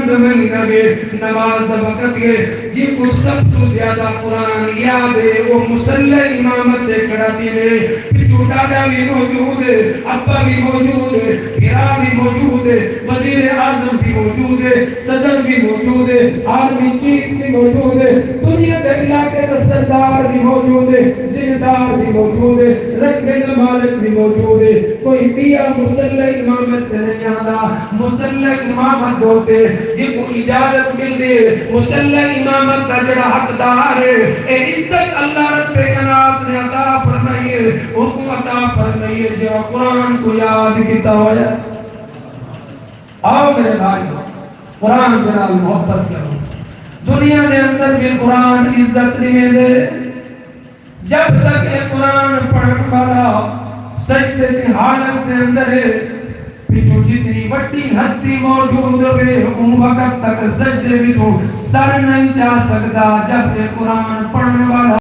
دا مہینہ گے نماز دا وقت گے جی کو سب تو زیادہ قرآن یاد ہے وہ مسلح امامت دے کڑا دیلے پچھو ڈاڈا بھی موجود ہے ابا بھی موجود ہے بھیرا بھی موجود ہے وزیر اعظم بھی موجود ہے صدر بھی موجود ہے آرمی چیف بھی موجود ہے دنیا کے علاقے کا سردار بھی موجود ہے ذمہ دار بھی موجود ہے رقبے کا مالک بھی موجود ہے کوئی پیا مسلح امامت نہیں آتا مسلح امامت ہوتے جن کو اجازت مل دے مسلح امامت کا جڑا حقدار ہے اے عزت اللہ رب کائنات نے عطا فرمائی ہے حکم عطا فرمائی ہے جو قرآن کو یاد کیتا ہوا آؤ میرے بھائیو قرآن کے نال محبت کرو دنیا کے اندر بھی قرآن عزت نہیں دے جب تک یہ قرآن پڑھنے والا سجدے کی حالت کے اندر ہے پیچھو جتنی بڑی ہستی موجود ہوئے ان وقت تک سجدے بھی تو سر نہیں جا سکتا جب یہ قرآن پڑھنے والا